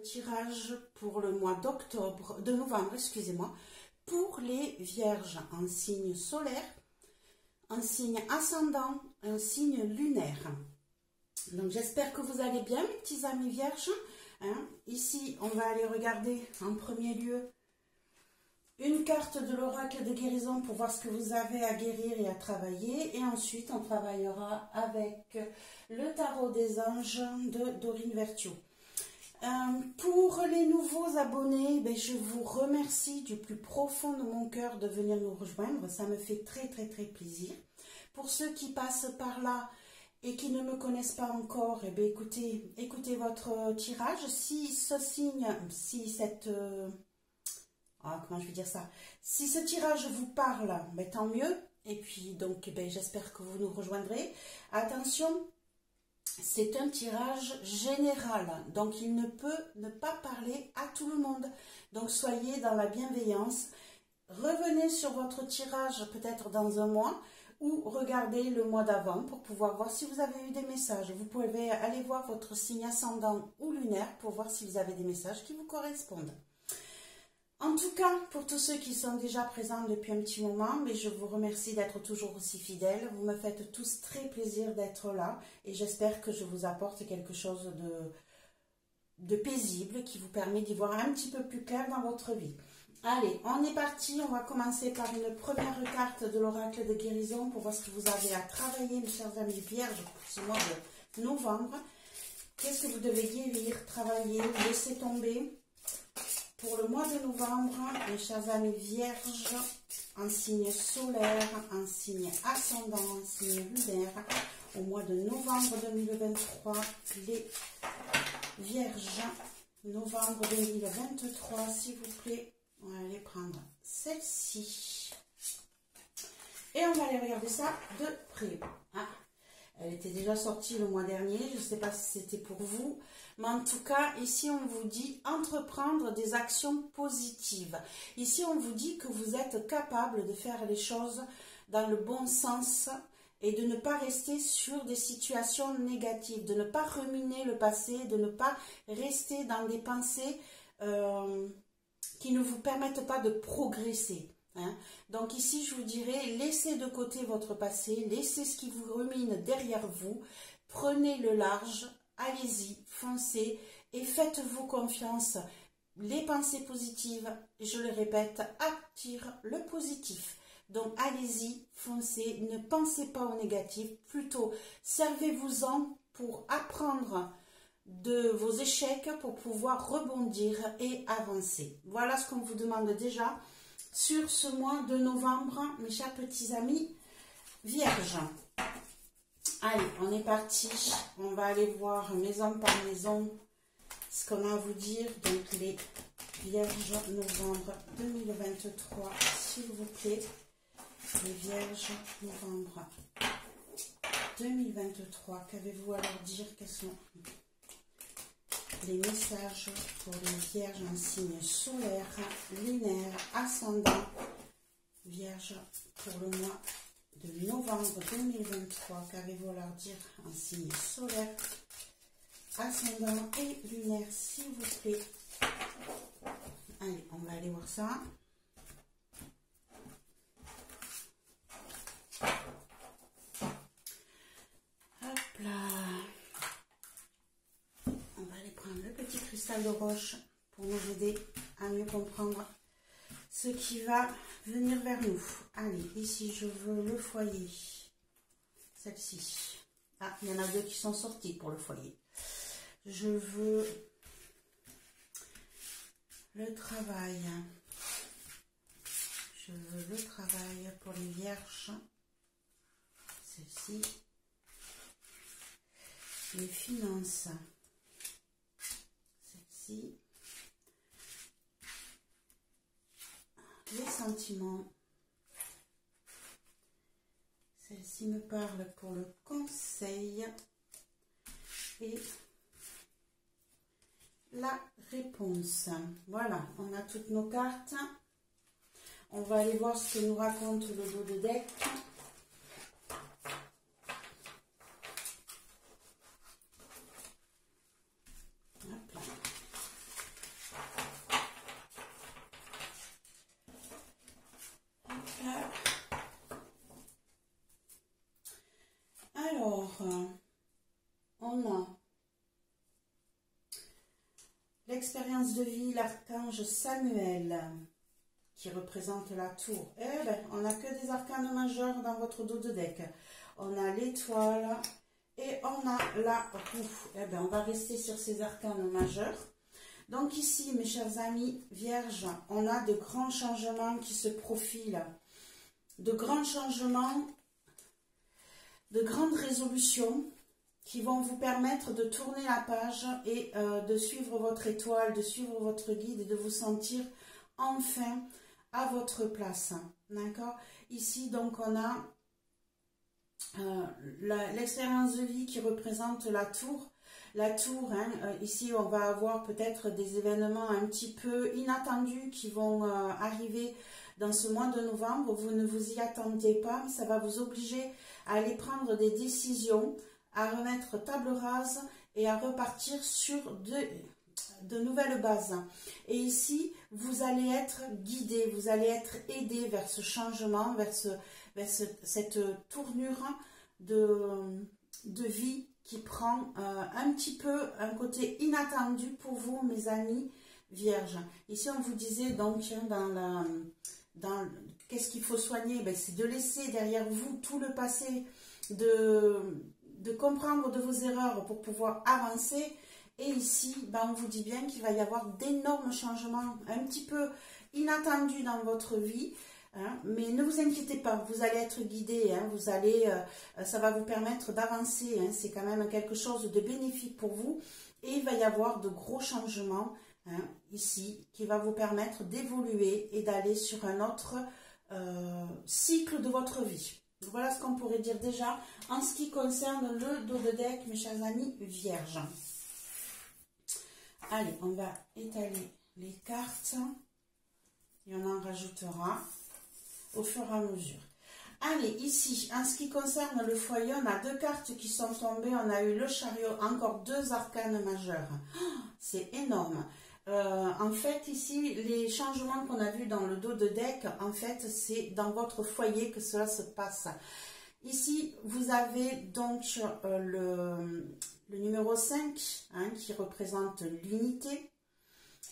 tirage pour le mois de novembre, excusez-moi, pour les vierges en signe solaire, en signe ascendant, un signe lunaire. Donc j'espère que vous allez bien, mes petits amis vierges. Ici, on va aller regarder en premier lieu une carte de l'oracle de guérison pour voir ce que vous avez à guérir et à travailler. Et ensuite, on travaillera avec le tarot des anges de Dorine Vertuo. Pour les nouveaux abonnés, je vous remercie du plus profond de mon cœur de venir nous rejoindre. Ça me fait très plaisir. Pour ceux qui passent par là et qui ne me connaissent pas encore, écoutez votre tirage. Si ce signe, comment je vais dire ça, si ce tirage vous parle, tant mieux. Et puis donc j'espère que vous nous rejoindrez. Attention, c'est un tirage général, donc il ne peut ne pas parler à tout le monde. Donc soyez dans la bienveillance. Revenez sur votre tirage peut-être dans un mois ou regardez le mois d'avant pour pouvoir voir si vous avez eu des messages. Vous pouvez aller voir votre signe ascendant ou lunaire pour voir si vous avez des messages qui vous correspondent. En tout cas, pour tous ceux qui sont déjà présents depuis un petit moment, je vous remercie d'être toujours aussi fidèles. Vous me faites tous très plaisir d'être là et j'espère que je vous apporte quelque chose de paisible qui vous permet d'y voir un petit peu plus clair dans votre vie. Allez, on est parti. On va commencer par une première carte de l'oracle de guérison pour voir ce que vous avez à travailler, mes chers amis vierges, pour ce mois de novembre. Qu'est-ce que vous devez guérir, travailler, laisser tomber pour le mois de novembre, mes chers amis vierges, en signe solaire, en signe ascendant, en signe lunaire, au mois de novembre 2023, les vierges, novembre 2023, s'il vous plaît, on va aller prendre celle-ci. Et on va aller regarder ça de près. Elle était déjà sortie le mois dernier, je ne sais pas si c'était pour vous. Mais en tout cas, ici, on vous dit entreprendre des actions positives. Ici, on vous dit que vous êtes capable de faire les choses dans le bon sens et de ne pas rester sur des situations négatives, de ne pas ruminer le passé, de ne pas rester dans des pensées qui ne vous permettent pas de progresser. Donc ici, je vous dirais, laissez de côté votre passé, laissez ce qui vous rumine derrière vous, prenez le large, allez-y, foncez et faites-vous confiance. Les pensées positives, je le répète, attirent le positif. Donc allez-y, foncez, ne pensez pas au négatif, plutôt servez-vous-en pour apprendre de vos échecs pour pouvoir rebondir et avancer. Voilà ce qu'on vous demande déjà sur ce mois de novembre, mes chers petits amis vierges. Allez, on est parti. On va aller voir maison par maison ce qu'on a à vous dire. Donc, les vierges novembre 2023, s'il vous plaît. Les vierges novembre 2023. Qu'avez-vous à leur dire? Quels sont les messages pour les vierges en signe solaire, lunaire, ascendant, vierge pour le mois de novembre 2023, qu'avez-vous à leur dire en signe solaire, ascendant et lunaire, s'il vous plaît. Allez, on va aller voir ça. Hop là. Le petit cristal de roche pour nous aider à mieux comprendre ce qui va venir vers nous. Allez, ici je veux le foyer. Celle-ci. Il y en a deux qui sont sorties pour le foyer. Je veux le travail. Je veux le travail pour les vierges. Celle-ci. Les finances. Les sentiments. Celle-ci me parle pour le conseil et la réponse. Voilà, on a toutes nos cartes. On va aller voir ce que nous raconte le dos de deck. l'expérience de vie, l'archange Samuel, qui représente la tour. Eh bien, on n'a que des arcanes majeurs dans votre dos de deck. On a l'étoile et on a la roue. Eh bien, on va rester sur ces arcanes majeurs. Donc ici, mes chers amis vierges, on a de grands changements qui se profilent. De grands changements, de grandes résolutions qui vont vous permettre de tourner la page et de suivre votre étoile, de suivre votre guide et de vous sentir enfin à votre place. D'accord? Ici, donc, on a l'expérience de vie qui représente la tour. La tour, hein, ici, on va avoir peut-être des événements un petit peu inattendus qui vont arriver dans ce mois de novembre. Vous ne vous y attendez pas, mais ça va vous obliger à aller prendre des décisions, à remettre table rase et à repartir sur de nouvelles bases. Et ici, vous allez être guidé, vous allez être aidé vers ce changement, vers cette tournure de vie qui prend un petit peu un côté inattendu pour vous, mes amis vierges. Ici, on vous disait donc qu'est-ce qu'il faut soigner? Ben, c'est de laisser derrière vous tout le passé, de comprendre de vos erreurs pour pouvoir avancer. Et ici, ben, on vous dit bien qu'il va y avoir d'énormes changements un petit peu inattendus dans votre vie. Hein, mais ne vous inquiétez pas, vous allez être guidé, hein, ça va vous permettre d'avancer, hein, c'est quand même quelque chose de bénéfique pour vous. Et il va y avoir de gros changements, hein, ici, qui va vous permettre d'évoluer et d'aller sur un autre cycle de votre vie. Voilà ce qu'on pourrait dire déjà en ce qui concerne le dos de deck, mes chers amis vierges. Allez, on va étaler les cartes et on en rajoutera au fur et à mesure. Allez, ici, en ce qui concerne le foyer, on a deux cartes qui sont tombées. On a eu le chariot, encore deux arcanes majeurs. Oh, c'est énorme. En fait, ici, les changements qu'on a vus dans le dos de deck, en fait, c'est dans votre foyer que cela se passe. Ici, vous avez donc le numéro 5, hein, qui représente l'unité.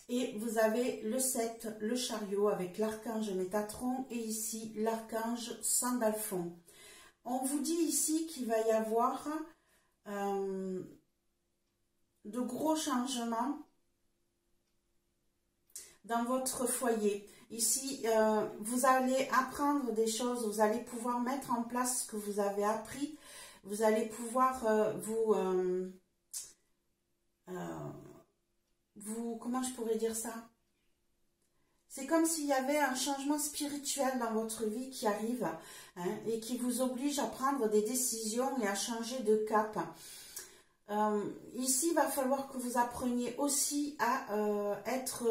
Et vous avez le 7, le chariot, avec l'archange Métatron et ici l'archange Sandalphon. On vous dit ici qu'il va y avoir de gros changements dans votre foyer. Ici, vous allez apprendre des choses, vous allez pouvoir mettre en place ce que vous avez appris. Vous allez pouvoir comment je pourrais dire ça? C'est comme s'il y avait un changement spirituel dans votre vie qui arrive, hein, et qui vous oblige à prendre des décisions et à changer de cap. Ici, il va falloir que vous appreniez aussi à être...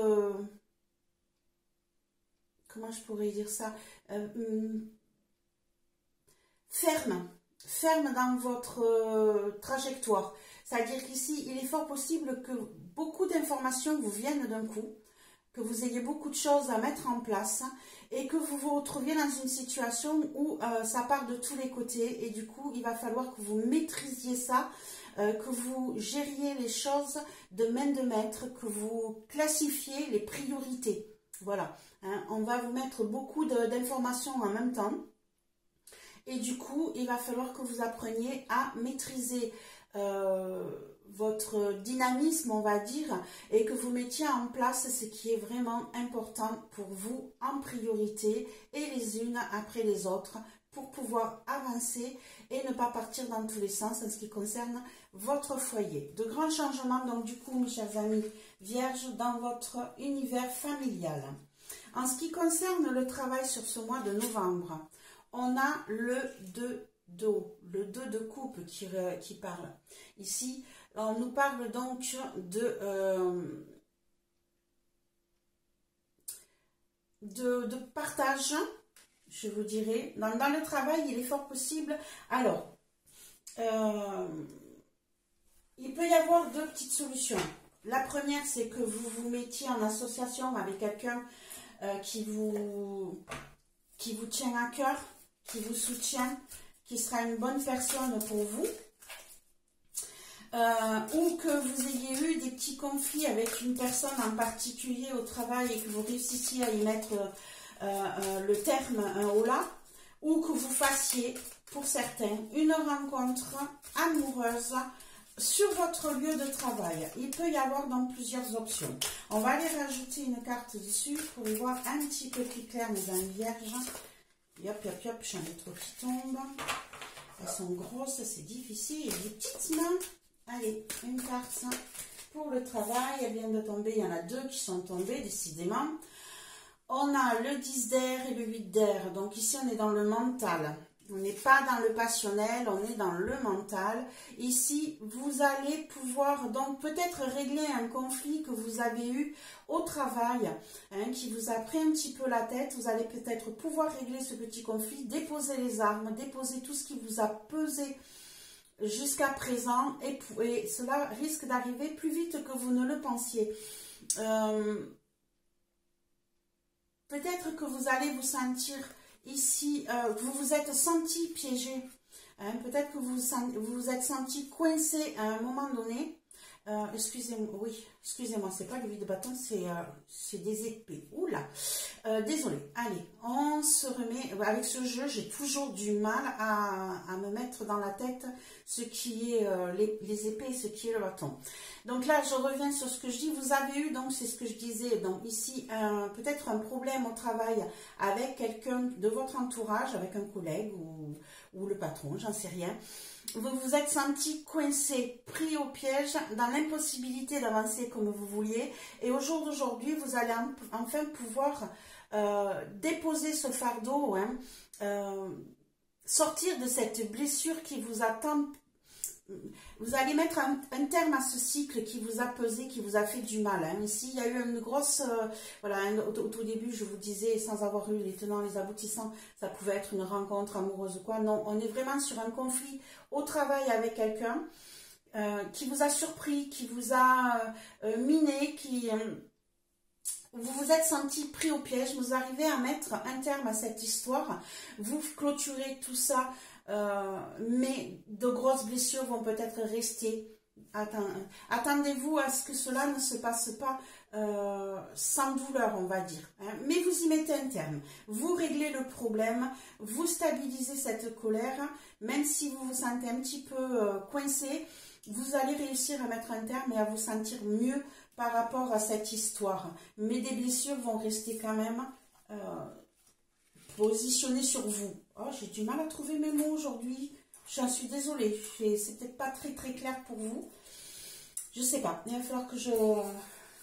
comment je pourrais dire ça? Ferme dans votre trajectoire. C'est-à-dire qu'ici, il est fort possible que beaucoup d'informations vous viennent d'un coup, que vous ayez beaucoup de choses à mettre en place et que vous vous retrouviez dans une situation où ça part de tous les côtés et du coup, il va falloir que vous maîtrisiez ça, que vous gériez les choses de main de maître, que vous classifiez les priorités. Voilà, hein, on va vous mettre beaucoup d'informations en même temps. Et du coup, il va falloir que vous appreniez à maîtriser votre dynamisme, on va dire, et que vous mettiez en place ce qui est vraiment important pour vous en priorité et les unes après les autres pour pouvoir avancer et ne pas partir dans tous les sens en ce qui concerne votre foyer. De grands changements, donc du coup, mes chers amis vierges, dans votre univers familial. En ce qui concerne le travail sur ce mois de novembre, on a le 2 d'eau, le 2 de coupe qui parle. Ici, on nous parle donc de partage, je vous dirais. Dans le travail, il est fort possible. Alors, il peut y avoir deux petites solutions. La première, c'est que vous vous mettiez en association avec quelqu'un qui vous tient à cœur, qui vous soutient, qui sera une bonne personne pour vous. ou que vous ayez eu des petits conflits avec une personne en particulier au travail et que vous réussissiez à y mettre le terme au là, ou que vous fassiez, pour certains, une rencontre amoureuse sur votre lieu de travail. Il peut y avoir donc plusieurs options. On va aller rajouter une carte dessus pour y voir un petit peu plus clair, mes amis vierges. Hop, hop, hop, j'en ai trop qui tombent. Elles sont grosses, c'est difficile. Il y a des petites mains. Allez, une carte pour le travail. Elle vient de tomber. Il y en a deux qui sont tombées, décidément. On a le 10 d'air et le 8 d'air. Donc ici, on est dans le mental. On n'est pas dans le passionnel, on est dans le mental. Ici, vous allez pouvoir donc peut-être régler un conflit que vous avez eu au travail, hein, qui vous a pris un petit peu la tête. Vous allez peut-être pouvoir régler ce petit conflit, déposer les armes, déposer tout ce qui vous a pesé jusqu'à présent. Et cela risque d'arriver plus vite que vous ne le pensiez. Peut-être que vous allez vous sentir... Ici, vous vous êtes senti piégé, hein, peut-être que vous vous êtes senti coincé à un moment donné. Excusez-moi, oui, excusez-moi, c'est pas le vide de bâton, c'est des épées. Oula, désolé. Allez, on se remet. Avec ce jeu, j'ai toujours du mal à me mettre dans la tête ce qui est les épées et ce qui est le bâton. Donc là, je reviens sur ce que je dis. Vous avez eu, donc c'est ce que je disais, donc ici, peut-être un problème au travail avec quelqu'un de votre entourage, avec un collègue ou le patron, j'en sais rien. Vous vous êtes senti coincé, pris au piège, dans l'impossibilité d'avancer comme vous vouliez. Et au jour d'aujourd'hui, vous allez enfin pouvoir déposer ce fardeau, hein, sortir de cette blessure qui vous attend. Vous allez mettre un terme à ce cycle qui vous a pesé, qui vous a fait du mal. Hein. Ici, il y a eu une grosse... voilà, au tout début, je vous disais, sans avoir eu les tenants, les aboutissants, ça pouvait être une rencontre amoureuse ou quoi. Non, on est vraiment sur un conflit au travail avec quelqu'un qui vous a surpris, qui vous a miné, vous vous êtes senti pris au piège. Vous arrivez à mettre un terme à cette histoire. Vous clôturez tout ça. Mais de grosses blessures vont peut-être rester. Attendez-vous à ce que cela ne se passe pas sans douleur, on va dire. Hein. Mais vous y mettez un terme. Vous réglez le problème, vous stabilisez cette colère. Même si vous vous sentez un petit peu coincé, vous allez réussir à mettre un terme et à vous sentir mieux par rapport à cette histoire. Mais des blessures vont rester quand même positionnées sur vous. Oh, j'ai du mal à trouver mes mots aujourd'hui. J'en suis désolée. C'est peut-être pas très très clair pour vous. Je sais pas. Il va falloir que je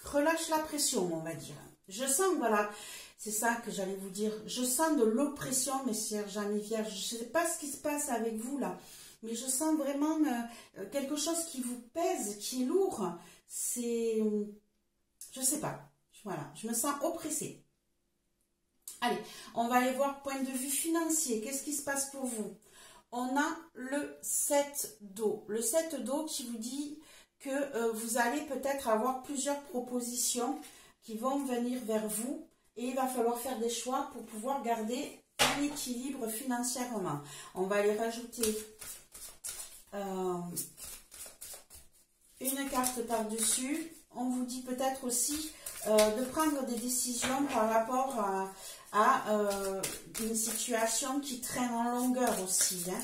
relâche la pression, on va dire. Je sens, voilà, c'est ça que j'allais vous dire. Je sens de l'oppression, mes chers amis vierges. Je ne sais pas ce qui se passe avec vous là, mais je sens vraiment quelque chose qui vous pèse, qui est lourd. C'est, je sais pas. Voilà, je me sens oppressée. Allez, on va aller voir point de vue financier. Qu'est-ce qui se passe pour vous? On a le 7 d'eau. Le 7 d'eau qui vous dit que vous allez peut-être avoir plusieurs propositions qui vont venir vers vous. Et il va falloir faire des choix pour pouvoir garder un équilibre financièrement. On va aller rajouter une carte par-dessus. On vous dit peut-être aussi de prendre des décisions par rapport à une situation qui traîne en longueur aussi. Hein.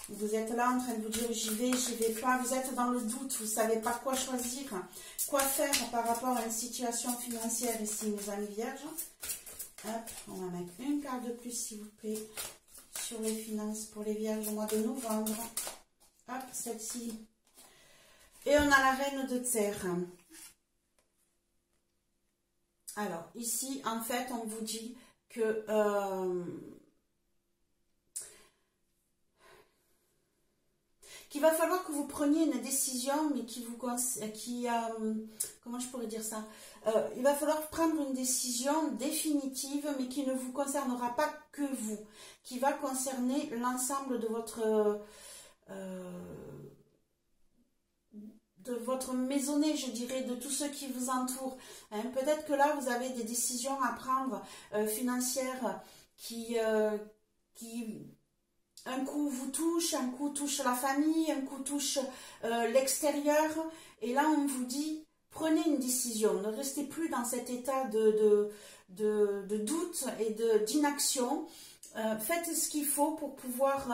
Vous êtes là en train de vous dire j'y vais pas. Vous êtes dans le doute, vous ne savez pas quoi choisir, quoi faire par rapport à une situation financière ici, mes amis vierges. Hop, on va mettre une carte de plus, s'il vous plaît, sur les finances pour les vierges au mois de novembre. Hop, celle-ci. Et on a la reine de terre. Alors, ici, en fait, on vous dit que qu'il va falloir que vous preniez une décision, mais comment je pourrais dire ça, il va falloir prendre une décision définitive, mais qui ne vous concernera pas que vous, qui va concerner l'ensemble de votre maisonnée, je dirais, de tous ceux qui vous entourent. Hein. Peut-être que là, vous avez des décisions à prendre financières qui un coup vous touche, un coup touche la famille, un coup touche l'extérieur. Et là, on vous dit, prenez une décision. Ne restez plus dans cet état de doute et d'inaction. Faites ce qu'il faut pour pouvoir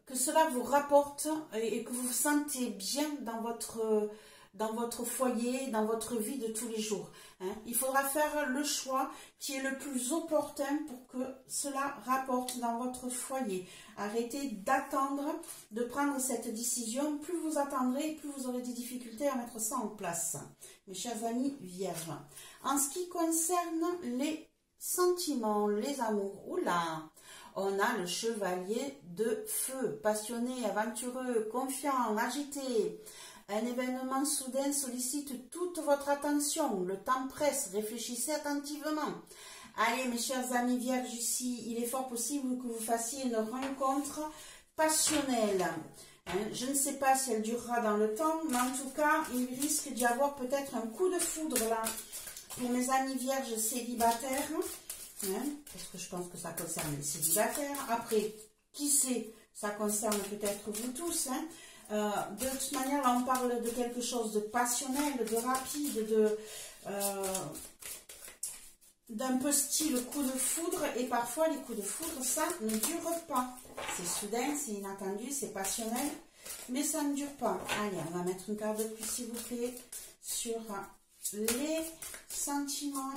que cela vous rapporte et que vous vous sentez bien dans votre foyer, dans votre vie de tous les jours. Hein. Il faudra faire le choix qui est le plus opportun pour que cela rapporte dans votre foyer. Arrêtez d'attendre, de prendre cette décision. Plus vous attendrez, plus vous aurez des difficultés à mettre ça en place. Mes chers amis vierges, en ce qui concerne les sentiments, les amours, oula, on a le chevalier de feu, passionné, aventureux, confiant, agité. Un événement soudain sollicite toute votre attention. Le temps presse, réfléchissez attentivement. Allez, mes chers amis vierges, ici, il est fort possible que vous fassiez une rencontre passionnelle. Hein, je ne sais pas si elle durera dans le temps, mais en tout cas, il risque d'y avoir peut-être un coup de foudre là pour mes amis vierges célibataires. Hein, parce que je pense que ça concerne les célibataires. Après, qui sait, ça concerne peut-être vous tous. Hein. De toute manière, là, on parle de quelque chose de passionnel, de rapide, d'un peu style coup de foudre. Et parfois, les coups de foudre, ça ne dure pas. C'est soudain, c'est inattendu, c'est passionnel, mais ça ne dure pas. Allez, on va mettre une carte de plus, s'il vous plaît, sur les sentiments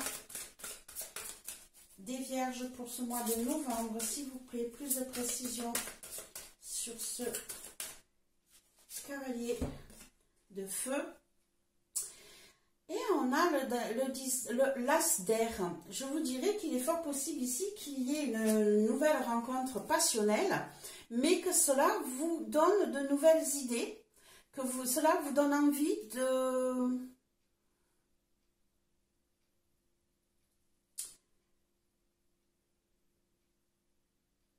des vierges pour ce mois de novembre, s'il vous plaît, plus de précision sur ce cavalier de feu. Et on a l'as d'air. Je vous dirais qu'il est fort possible ici qu'il y ait une nouvelle rencontre passionnelle, mais que cela vous donne de nouvelles idées, que cela vous donne envie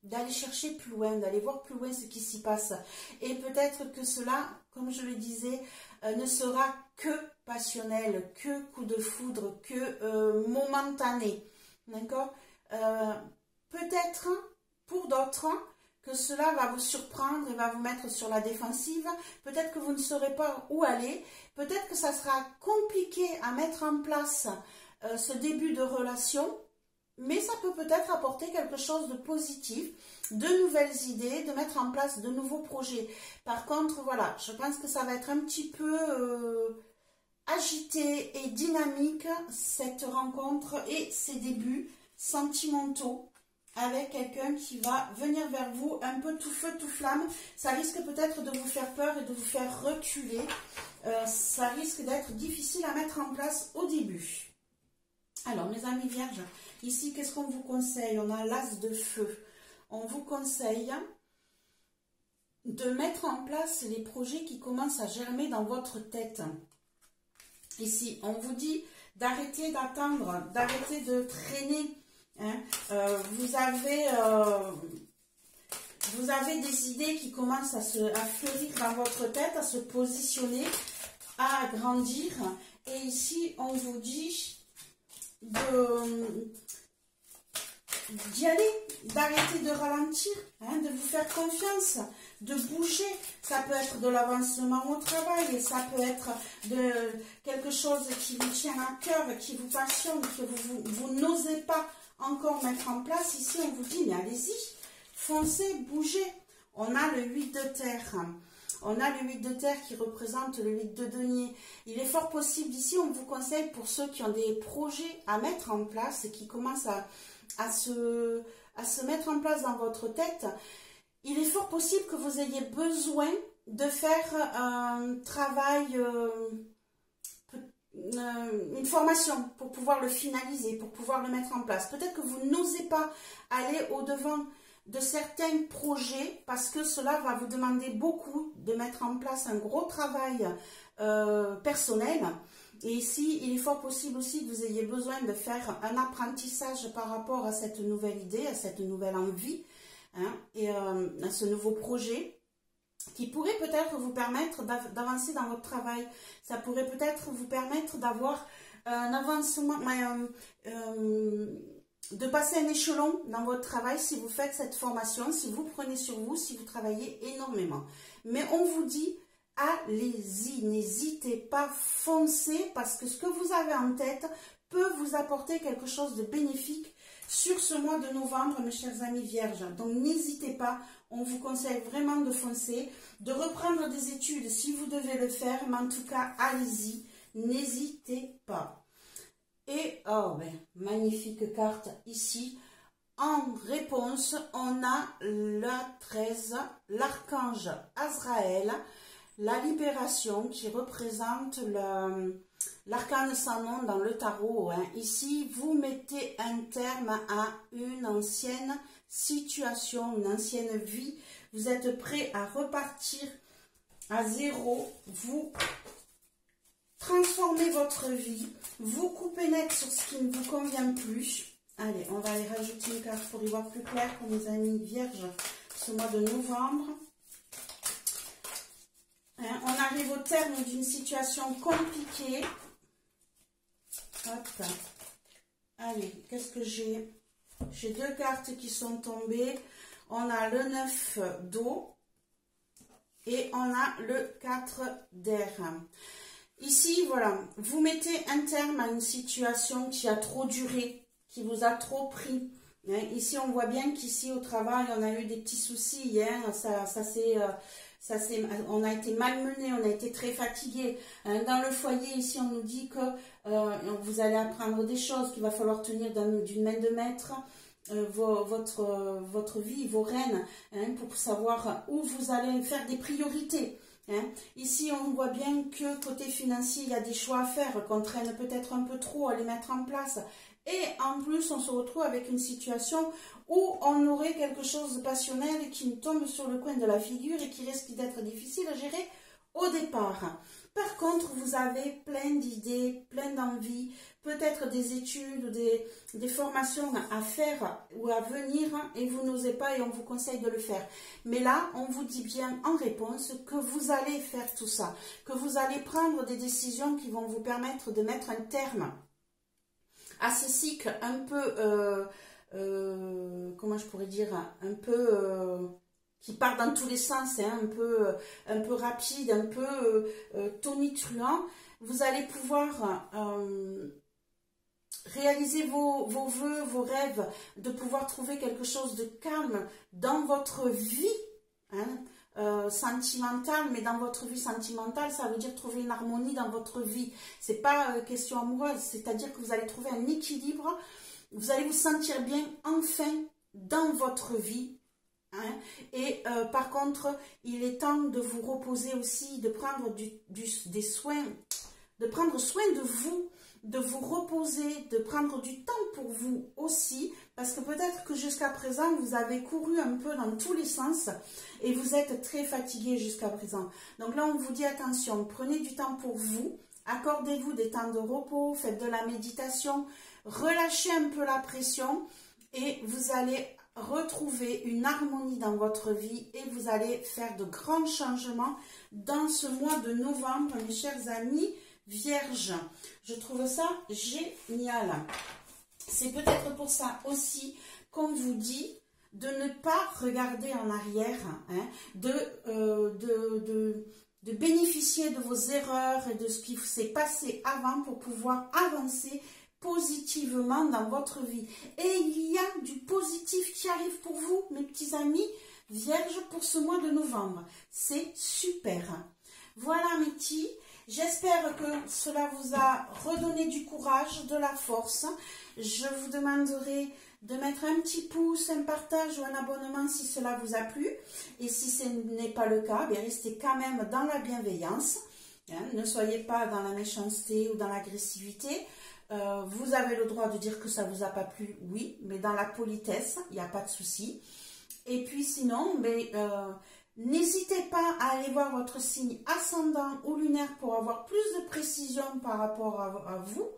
d'aller chercher plus loin, d'aller voir plus loin ce qui s'y passe. Et peut-être que cela, comme je le disais, ne sera que passionnel, que coup de foudre, que momentané. D'accord? Peut-être, pour d'autres, que cela va vous surprendre et va vous mettre sur la défensive. Peut-être que vous ne saurez pas où aller. Peut-être que ça sera compliqué à mettre en place ce début de relation. Mais ça peut peut-être apporter quelque chose de positif, de nouvelles idées, de mettre en place de nouveaux projets. Par contre, voilà, je pense que ça va être un petit peu agité et dynamique, cette rencontre et ces débuts sentimentaux avec quelqu'un qui va venir vers vous un peu tout feu, tout flamme. Ça risque peut-être de vous faire peur et de vous faire reculer. Ça risque d'être difficile à mettre en place au début. Alors, mes amis vierges, ici, qu'est-ce qu'on vous conseille? On a l'as de feu. On vous conseille de mettre en place les projets qui commencent à germer dans votre tête. Ici, on vous dit d'arrêter d'attendre, d'arrêter de traîner. Hein. Vous avez des idées qui commencent à fleurir dans votre tête, à se positionner, à grandir. Et ici, on vous dit d'y aller, d'arrêter de ralentir, hein, de vous faire confiance, de bouger. Ça peut être de l'avancement au travail, ça peut être de quelque chose qui vous tient à cœur, qui vous passionne, que vous n'osez pas encore mettre en place. Ici, on vous dit, mais allez-y, foncez, bougez. On a le 8 de terre. On a le 8 de terre qui représente le 8 de denier. Il est fort possible, ici, on vous conseille pour ceux qui ont des projets à mettre en place et qui commencent à se mettre en place dans votre tête, il est fort possible que vous ayez besoin de faire un travail, une formation pour pouvoir le finaliser, pour pouvoir le mettre en place. Peut-être que vous n'osez pas aller au-devant de certains projets parce que cela va vous demander beaucoup de mettre en place un gros travail personnel. Et ici, il est fort possible aussi que vous ayez besoin de faire un apprentissage par rapport à cette nouvelle idée, à cette nouvelle envie, hein, et à ce nouveau projet qui pourrait peut-être vous permettre d'avancer dans votre travail. Ça pourrait peut-être vous permettre d'avoir un avancement, de passer un échelon dans votre travail si vous faites cette formation, si vous prenez sur vous, si vous travaillez énormément. Mais on vous dit, allez-y, n'hésitez pas, foncez, parce que ce que vous avez en tête peut vous apporter quelque chose de bénéfique sur ce mois de novembre, mes chers amis vierges. Donc n'hésitez pas, on vous conseille vraiment de foncer, de reprendre des études si vous devez le faire, mais en tout cas, allez-y, n'hésitez pas. Et, oh ben, magnifique carte ici. En réponse, on a la 13, l'archange Azraël, la libération qui représente l'arcane sans nom dans le tarot. Hein. Ici, vous mettez un terme à une ancienne situation, une ancienne vie. Vous êtes prêt à repartir à zéro. Vous transformez votre vie. Vous coupez net sur ce qui ne vous convient plus. Allez, on va aller rajouter une carte pour y voir plus clair pour mes amis vierges ce mois de novembre. Hein, on arrive au terme d'une situation compliquée. Hop. Allez, qu'est-ce que j'ai? J'ai deux cartes qui sont tombées. On a le 9 d'eau et on a le 4 d'air. Ici, voilà, vous mettez un terme à une situation qui a trop duré, qui vous a trop pris. Hein, ici, on voit bien qu'ici, au travail, on a eu des petits soucis. Hein, on a été malmené, on a été très fatigué. Hein, dans le foyer, ici, on nous dit que vous allez apprendre des choses, qu'il va falloir tenir d'une main de maître votre vie, vos rênes, hein, pour savoir où vous allez faire des priorités. Hein. Ici, on voit bien que côté financier, il y a des choix à faire, qu'on traîne peut-être un peu trop à les mettre en place. Et en plus, on se retrouve avec une situation où on aurait quelque chose de passionnel qui nous tombe sur le coin de la figure et qui risque d'être difficile à gérer au départ. Par contre, vous avez plein d'idées, plein d'envies, peut-être des études ou des formations à faire ou à venir et vous n'osez pas et on vous conseille de le faire. Mais là, on vous dit bien en réponse que vous allez faire tout ça, que vous allez prendre des décisions qui vont vous permettre de mettre un terme à ce cycle un peu, comment je pourrais dire, un peu... qui part dans tous les sens, hein, un peu rapide, un peu tonitruant, vous allez pouvoir réaliser vos vœux, vos rêves, de pouvoir trouver quelque chose de calme dans votre vie sentimentale, mais dans votre vie sentimentale, ça veut dire trouver une harmonie dans votre vie. C'est pas question amoureuse, c'est-à-dire que vous allez trouver un équilibre, vous allez vous sentir bien enfin dans votre vie. Hein. Et par contre, il est temps de vous reposer aussi, de prendre des soins, de prendre soin de vous reposer, de prendre du temps pour vous aussi, parce que peut-être que jusqu'à présent, vous avez couru un peu dans tous les sens et vous êtes très fatigué jusqu'à présent. Donc là, on vous dit attention, prenez du temps pour vous, accordez-vous des temps de repos, faites de la méditation, relâchez un peu la pression et vous allez retrouver une harmonie dans votre vie et vous allez faire de grands changements dans ce mois de novembre, mes chers amis vierges. Je trouve ça génial. C'est peut-être pour ça aussi qu'on vous dit de ne pas regarder en arrière, hein, de bénéficier de vos erreurs et de ce qui s'est passé avant pour pouvoir avancer positivement dans votre vie. Et il y a du positif qui arrive pour vous, mes petits amis vierges, pour ce mois de novembre. C'est super. Voilà mes petits, j'espère que cela vous a redonné du courage, de la force. Je vous demanderai de mettre un petit pouce, un partage ou un abonnement si cela vous a plu. Et si ce n'est pas le cas, bien restez quand même dans la bienveillance. Hein, ne soyez pas dans la méchanceté ou dans l'agressivité. Vous avez le droit de dire que ça vous a pas plu, oui, mais dans la politesse, il n'y a pas de souci. Et puis sinon, n'hésitez pas à aller voir votre signe ascendant ou lunaire pour avoir plus de précision par rapport à vous.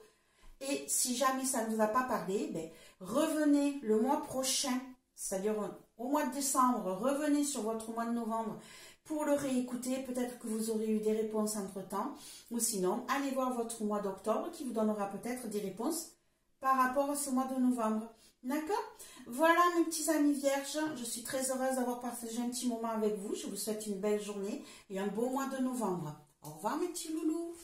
Et si jamais ça ne vous a pas parlé, revenez le mois prochain, c'est-à-dire au mois de décembre, revenez sur votre mois de novembre pour le réécouter. Peut-être que vous aurez eu des réponses entre-temps. Ou sinon, allez voir votre mois d'octobre qui vous donnera peut-être des réponses par rapport à ce mois de novembre. D'accord? Voilà mes petits amis vierges, je suis très heureuse d'avoir partagé un petit moment avec vous. Je vous souhaite une belle journée et un beau mois de novembre. Au revoir mes petits loulous.